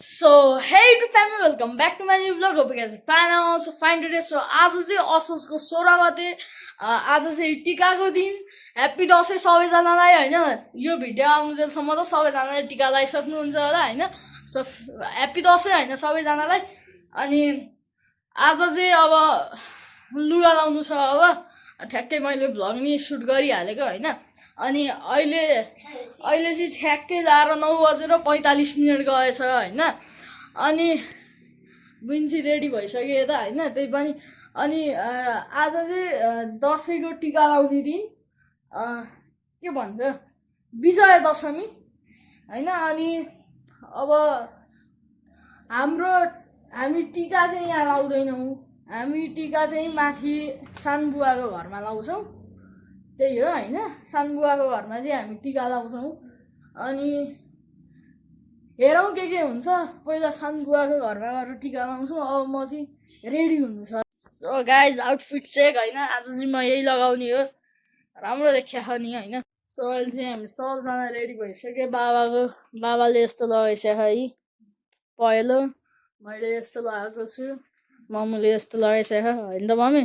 So, hey YouTube family, welcome back to my new vlog. Hope you guys are fine. I'm also fine today. So, आज चाहिँ असोजको 16 गते आज चाहिँ टिकाको दिन ह्याप्पी दसैँ सबैजनालाई हैन यो भिडियो आउनुजेलसम्म त सबैजनाले टिका लगाइसक्नुहुन्छ होला हैन सो ह्याप्पी दसैँ हैन सबैजनालाई अनि आज चाहिँ अब लुगा लाउनु छ अब ठ्याक्कै मैले भ्लग नि सुट गरिहालेको हैन अनि अहिले चाहिँ ठ्याक्कै लाएर 9:45 गएछ हैन अनि बुइन्ची रेडी भइसक्यो यता हैन त्यही पनि अनि आज चाहिँ दसैँको टिका लाउने दिन के भन्छ विजय दशमी हैन अनि अब हामी टिका चाहिँ यहाँ लाउँदैनौँ हामी टिका चाहिँ माथि सानबुवाको घरमा लाउँछौँ त्यही हो हैन सानबुवाको घरमा चाहिँ हामी टिका लाउँछौँ अनि हेरौँ के हुन्छ पहिला सानबुवाको घरमा गएर टिका लाउँछौँ अब म चाहिँ रेडी हुनु छ सो गाइज आउटफिट चेक हैन आज चाहिँ म यही लगाउने हो राम्रो देखिया नि हैन सो अहिले चाहिँ हामी सबजना रेडी भइसक्यो बाबाले यस्तो लगाइसक्यो है पहिलो मैले यस्तो लगाएको छु मम्मीले यस्तो लगाइसक्यो होइन त मम्मी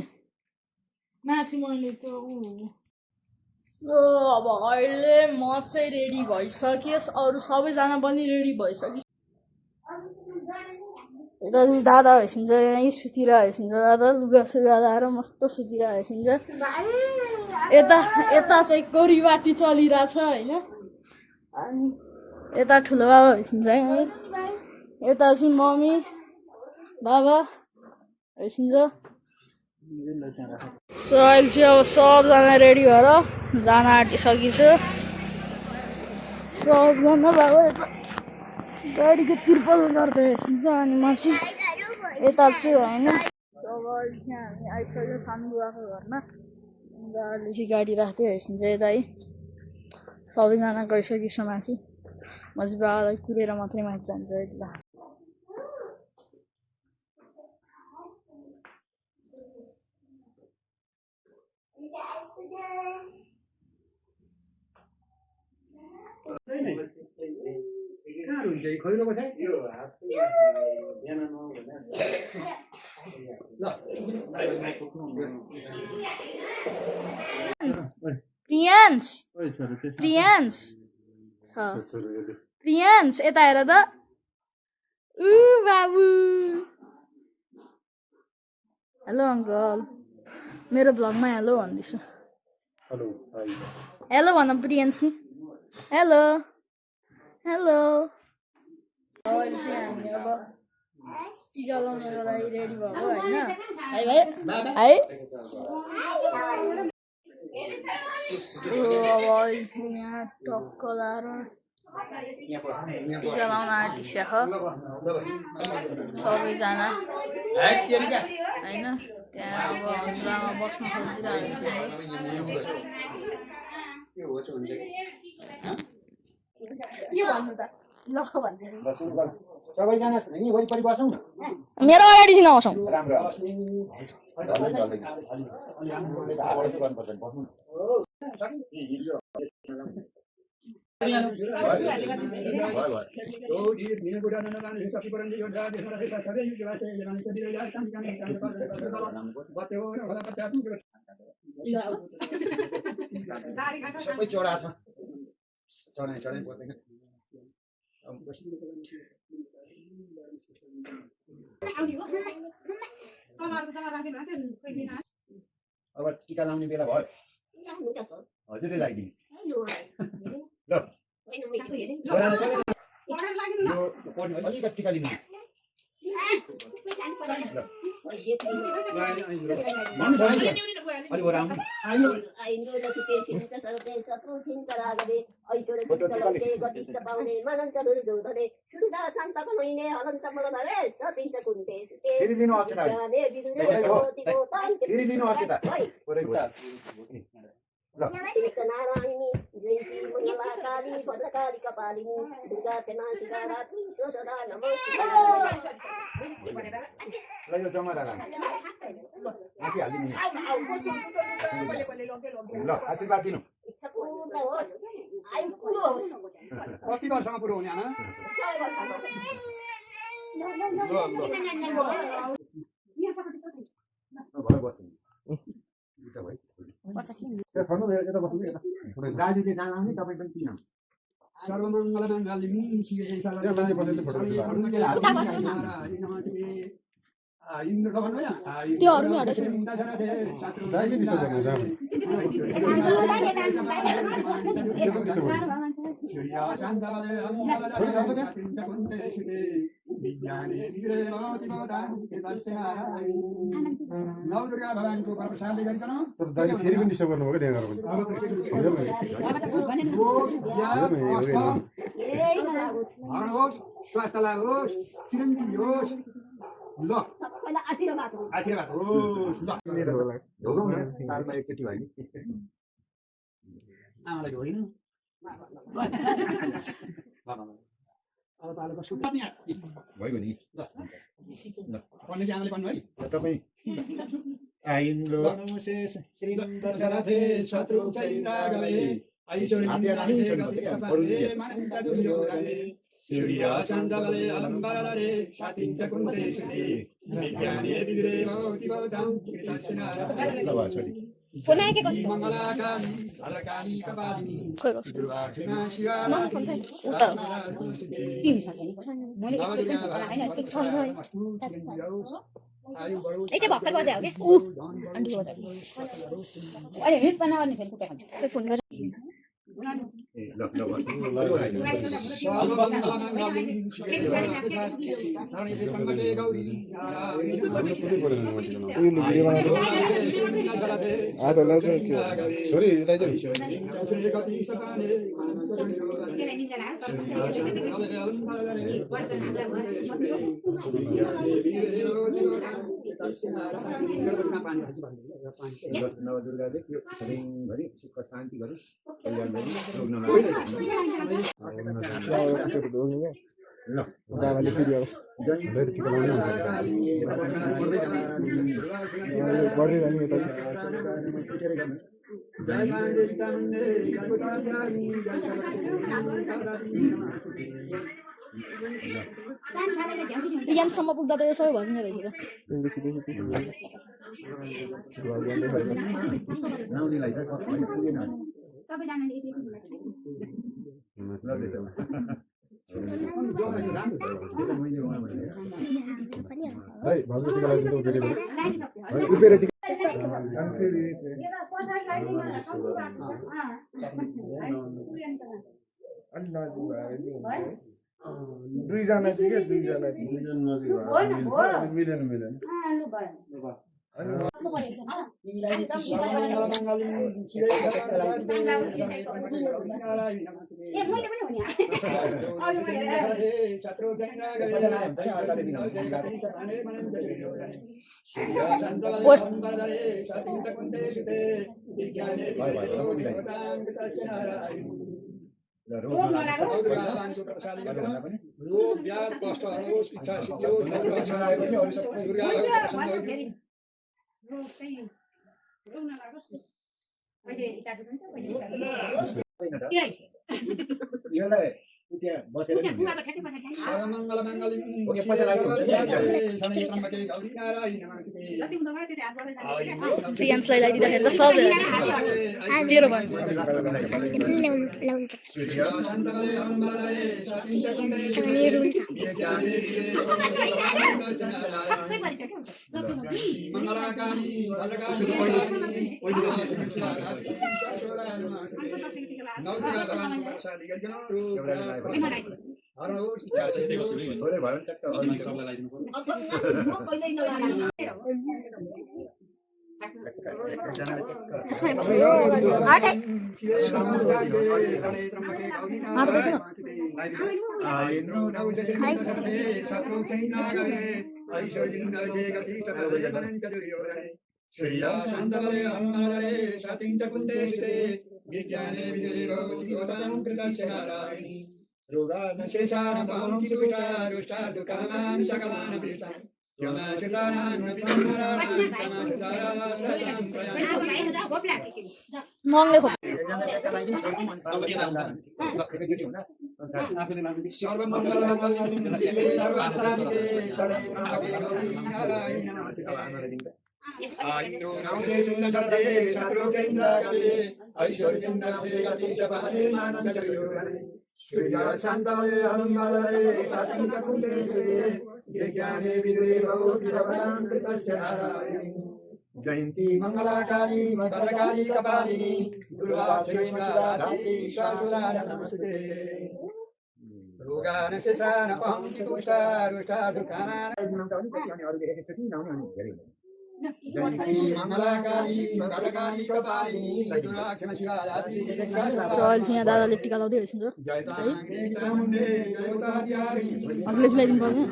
माथि मैले त्यो सो अब अहिले म चाहिँ रेडी भइसक्यो अरू सबैजना पनि रेडी भइसक्यो यता चाहिँ दादा हैसिन्छ यहीँ सुतिरहेको हैसिन्छ दादा लुगा सुगा लाएर मस्त सुतिरहेको हैसिन्छ यता चाहिँ कोरीबाटी चलिरहेछ होइन अनि यता ठुलो बाबा हैसिन्छ है यता चाहिँ मम्मी बाबा हैसिन्छ सो अहिले चाहिँ अब सबजना रेडी भएर जान आँटिसकिछु सबजना बाबा यता गाडीको तिर्पल गर्दै हेर्छ अनि म चाहिँ यता छु होइन अब अहिले चाहिँ हामी आइसक्यो सानबुवाको घरमा अन्त अहिले चाहिँ गाडी राख्दै हेर्छ यता है सबैजना गइसकिछु माथि म चाहिँ बाबालाई कुरेर मात्रै माथि जान्छु यति ल प्रियांश यता हेर त बाबु हेलो अङ्कल मेरो भ्लगमा हेलो भन्दैछु हेलो भन प्रियांश नि हेलो हेलो अहिले चाहिँ हामी अब टिका लाउनको लागि रेडी भएको होइन है भाइ है अब अहिले चाहिँ यहाँ टक्क लाएर टिका लाउन आँटिसक्यो सबैजना होइन त्यहाँ अब हजुरआमा बस्न खोजिरहेको के भन्नु त सबैजना यहीँ वरिपरि बसौँ न मेरो अगाडि चाहिँ नबसौँ सबै चढा छ चढाइ पर्दैन अब टिका लाउने बेला भयो हजुरले लगाइदिने ल अलिकति टिका लिनु नारायणी जयन्ती मङ्गलाकाली भद्रकाली कपालिनी दुर्गा क्षमा शिवरात्रि स्वसदा नमो आशीर्वाद दिनु कति वर्षमा पुरो हुने आमा दाजुले जान आउने तपाईँ पनि किन सर्वमङ्गलमङ्गलिं शिवे नवदुर्गा भगवानको प्रसाद गरिकन दाइले फेरि पनि डिस्टर्ब गर्नुभयो क्या त्यहाँ होस् स्वास्थ्य लाभ होस् चिरञ्जीवी होस् ल आशीर्वाद होस् ल सालमा एकचोटि भयो नि आमालाई होइन अब ताले कसो गर्ने भयो नि भन्ने चाहिँ आमाले भन्नु है तपाईँ आइन्द्र नमोसे श्रीदशरथे शत्रु चैन्द्रागवे ऐश्वर्यं सूर्य शान्तबले अलम्बरधरे सातिञ्च कुन्तेशते विज्ञाने विदुरे भवति भवतां कृतस्नारायण पुनः के कस्तो मङ्गलाकाली भद्रकाली कपालिनी दुर्वाक्षिणा शिवा तिमी छ मैले यति भर्खर बजायो क्या ऊ आन्टी बजायो अहिले हिट बनाउने फेरि कुटा खान्छ फोन गरेर नवदुर्गाले त्यो सधैँभरि सुख शान्ति गरी कल्याण गरी बिहानसम्म पुग्दा त यो सबै भइने रहेछ दुईजना थियो क्या दुईजना मिलेन मिलेन प्रियांशलाई लगाइदिँदाखेरि त सबले तेरो भयो थोरै भयो नि महँगै सर्वमङ्गलमङ्गलं शिवे सर्वासाधिके शरण्ये गौरी नारायणी नमोस्तुते आयुतो नमसे सुन्दरते शत्रुकेन्द्रगते ऐश्वर्येन्द्रसे गतिशपाले मानसजयोगरे सूर्या शान्तमये हनुमदरे सतीककुण्डे सुरे यज्ञाने विदुरे भवति भगवान् कृतस्य नारायणी जयन्ती मंगलाकाली मंगलकारी कपालिनी दुर्गा क्षेमदात्री शाश्वता नमस्ते रोगान शेषान पहंति तुष्टा रुष्टा दुःखाना जयन्ती मंगलाकाली मंगलकारी कपालिनी दुर्गा क्षेमदात्री सवाल चाहिँ यहाँ दादाले टिका लाउँदै रहेछ जयताङ्गे चामुण्डे देवतार्यारी आफूले सिलाइदिनु पर्ने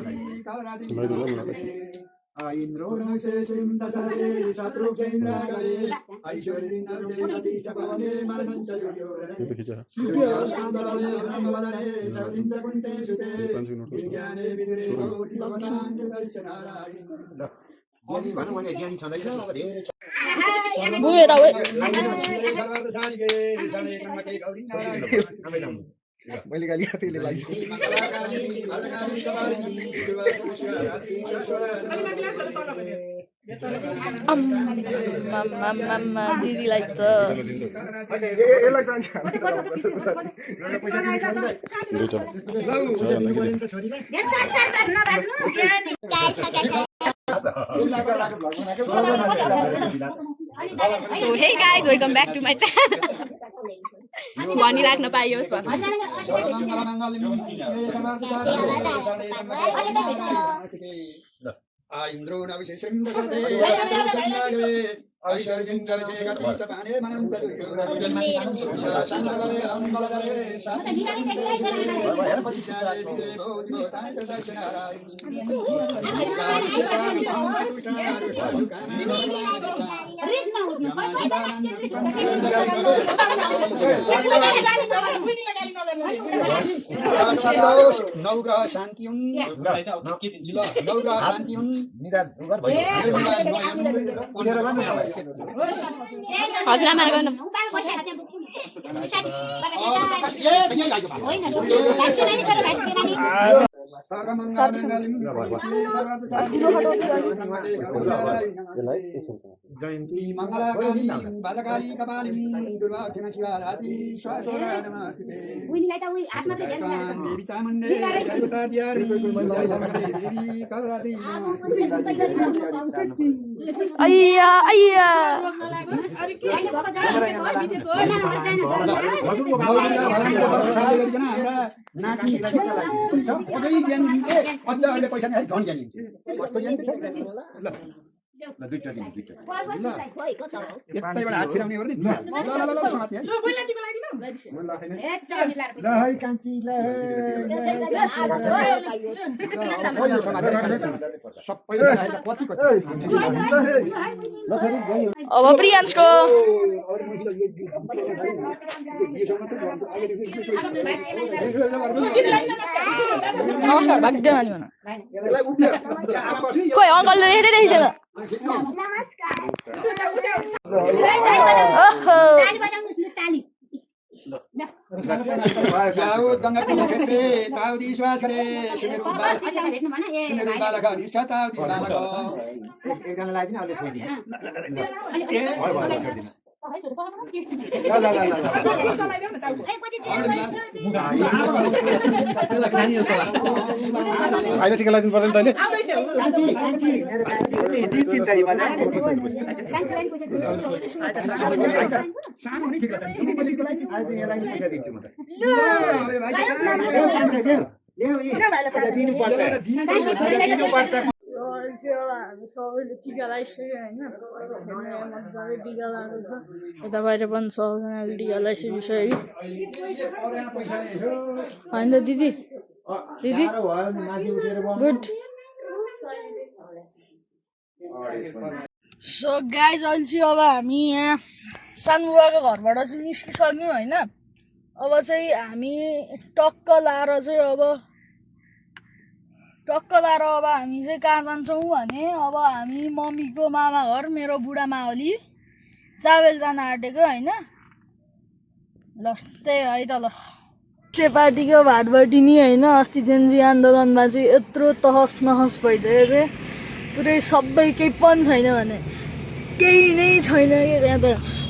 इंद्रो नमसे सिंदसरे शत्रुकेन्द्रगरे ऐश्वर्येन्द्रसे गतिशपाले मानसजयोगरे शान्तमये हनुमदरे सतीककुण्डे सुते यज्ञाने विदुरे भवति भगवान् कृतस्य नारायणी ज्ञानी भनौँ भने ज्ञानी छँदैछ अब धेरै बुझ्यो यता ओइ मैले गाली त्यसले लाइस दिदीलाई त So hey guys, welcome back to my channel. भनिराख्न पाइयोस् इंद्रो नवशेषं दशते चन्द्रगरे ऐश्वर्येन्द्रसे गतिशपाले मानसजयोगरे शान्तमये हनुमदरे सतीककुण्डे नवग्रह शान्ति हुन् नवग्रह शान्ति हुन् निदान गर भयो हजुरआमा गर्नु जयन्ती मंगलाकाली बालकाली कपालिनी दुर्गा क्षेमदात्री शाश्वता नमस्ते देवी चामुण्डे देवतार्यारी देवी कलरात्री अय्या अय्या यतैबाट हात छिराउने हो नि ल समात्ने ल है कान्छी ल अब प्रियांशको नमस्कार भाग्यमानी भन खोइ अङ्कलले देख्दै छैन गङ्गापुर क्षेत्रे ताउदी श्वास गरे सुनेरु बालक ताउदी बालक एकजना लगाइदिनु अहिले छोडिदिनु अहिले टिका लगाइदिनु पर्दैन तैँले सानो हुने ठिक दिनुपर्छ हामी सबैले टिका लगाइसक्यो होइन मजाले टिका लगाएको छ यता बाहिर पनि सबैजनाले टिका लगाइसकिसक्यो होइन त दिदी दिदी गुड सो गाइज अहिले चाहिँ अब हामी यहाँ सानबुवाको घरबाट चाहिँ निस्किसक्यौँ होइन अब चाहिँ हामी टक्क लाएर अब हामी चाहिँ कहाँ जान्छौँ भने अब हामी मम्मीको मामा घर मेरो बुढा मावली चाबेल जान आँटेको होइन ल त्यही है त ल पार्टीको भाटबटी नि होइन अस्ति जेन्जी आन्दोलनमा चाहिँ यत्रो तहस नहस भइसक्यो चाहिँ पुरै सबै केही पनि छैन भने केही नै छैन कि त्यहाँ त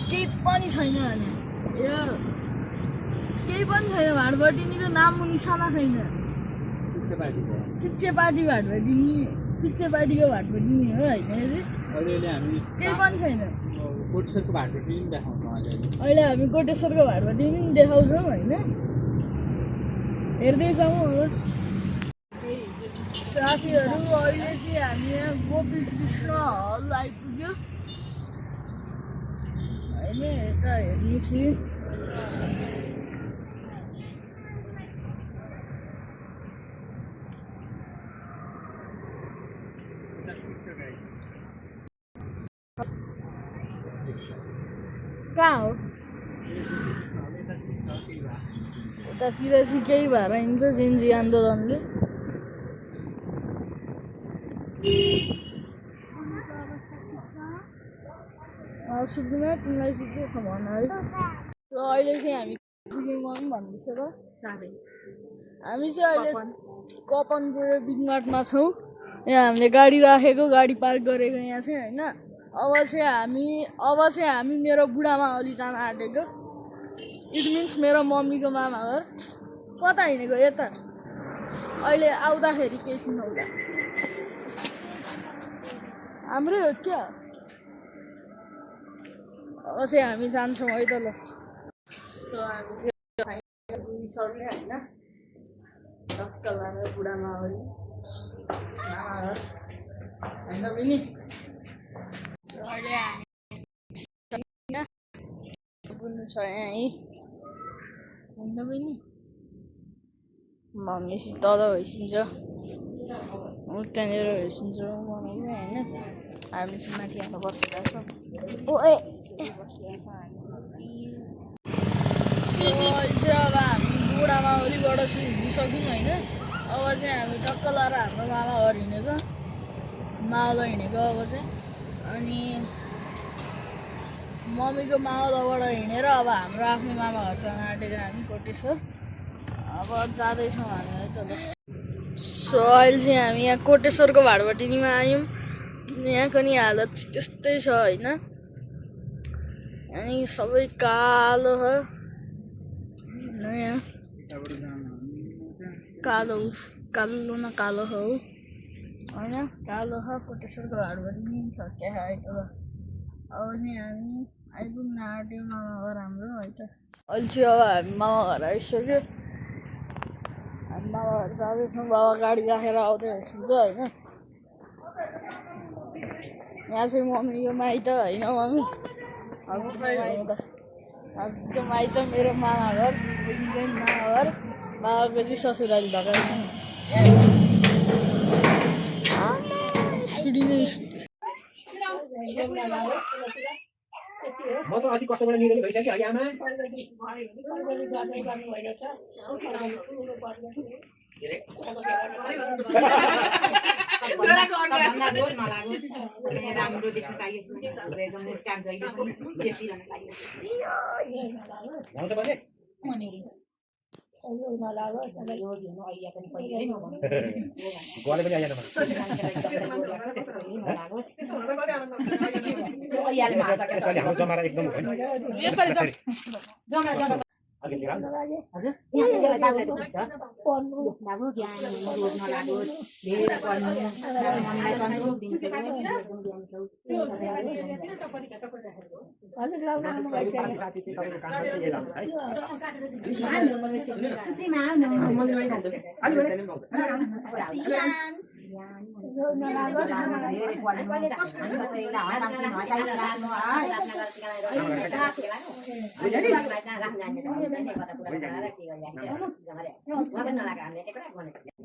केही पनि छैन भने यो केही पनि छैन भाटबटिनीको नाम निशाना छैन शिक्षे पार्टी भाटबटिनी शिक्षे पार्टीको भाटबटिनी हो होइन केही पनि छैन अहिले हामी कोटेश्वरको भाटबटिनी देखाउँछौँ होइन हेर्दैछौँ साथीहरू अहिले चाहिँ हामी यहाँ गोपी कृष्ण हल आइपुग्यो होइन यता हेर्नुहोस् कहाँ हो उतातिर चाहिँ केही भएर हिँड्छ जेन्जी आन्दोलनले सुक्नुमा तिमीलाई चाहिँ के छ भन है र अहिले चाहिँ हामी पुग्नुमा पनि भन्दैछ र साह्रै हामी चाहिँ अहिले कपनपुर बिग मार्टमा छौँ यहाँ हामीले गाडी राखेको गाडी पार्क गरेको यहाँ चाहिँ होइन अब चाहिँ हामी मेरो बुढामा अलि जान आँटेको इट मिन्स मेरो मम्मीको मामा घर कता हिँडेको यता अहिले आउँदाखेरि केही किनौला हाम्रै हो क्या अब चाहिँ हामी जान्छौँ है त ल हामी पुगिसक्यो होइन टक्क लाएर बुढामा अलि मामा घर होइन बहिनी अहिले हामी पुग्नु छ यहाँ है होइन बहिनी मम्मीसित तल होइसिन्छ त्यहाँनिर होइसिन्छ मम्मी होइन हामी चाहिँ माथि आएर बसेका छौँ अब हामी बुढामा अलिबाट चाहिँ हिँडिसक्यौँ होइन अब चाहिँ हामी टक्क लाएर हाम्रो मामा घर हिँडेको मावल हिँडेको अब चाहिँ अनि मम्मीको मावलबाट हिँडेर अब हाम्रो आफ्नो मामा घर जान आँटेको हामी कोटेश्वर अब जाँदैछौँ हामी है त ल सो अहिले चाहिँ हामी यहाँ कोटेश्वरको भाटबटिनीमा आयौँ यहाँको नि हालत त्यस्तै छ होइन अनि सबै कालो छ यहाँ कालो कालो न कालो हो होइन कालो छ कोटेश्वरको भाटबटिनी छ क्या है त अब चाहिँ हामी आइपुग्न आँट्यौँ मामा घर हाम्रो है त अहिले चाहिँ अब हामी मामा घर आइसक्यो हामी मामा घर जाँदैछौँ बाबा गाडी राखेर आउँदै हिँड्छ होइन यहाँ चाहिँ मम्मीको माइत होइन मम्मी हजुरको माइत मेरो मामा घर मामा घर बाबाको चाहिँ ससुराली ढकाइ म त अति कष्टबाट निरेली भइसक्यो है आमा राम्रो देख्न पाइयो एकदम मुस्कान जहिले पनि देखिरहन पाइयो भन्छ भने गले पनि आएन हाम्रो जमारा एकदम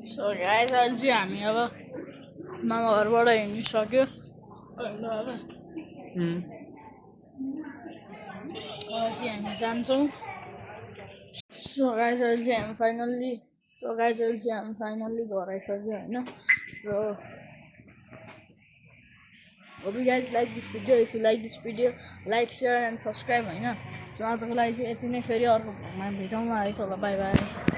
सो गाइस अहिले चाहिँ हामी अब मामा घरबाट हिँडिसक्यो अब चाहिँ हामी जान्छौँ सो गाइस अहिले चाहिँ हामी फाइनल्ली घर आइसक्यो होइन so Hope you guys like this video. If you like this video, like, share and subscribe हैन. सो आजको लागि चाहिँ यति नै फेरि अर्को भ्लगमा भेटौँला है त ल बाई बाई.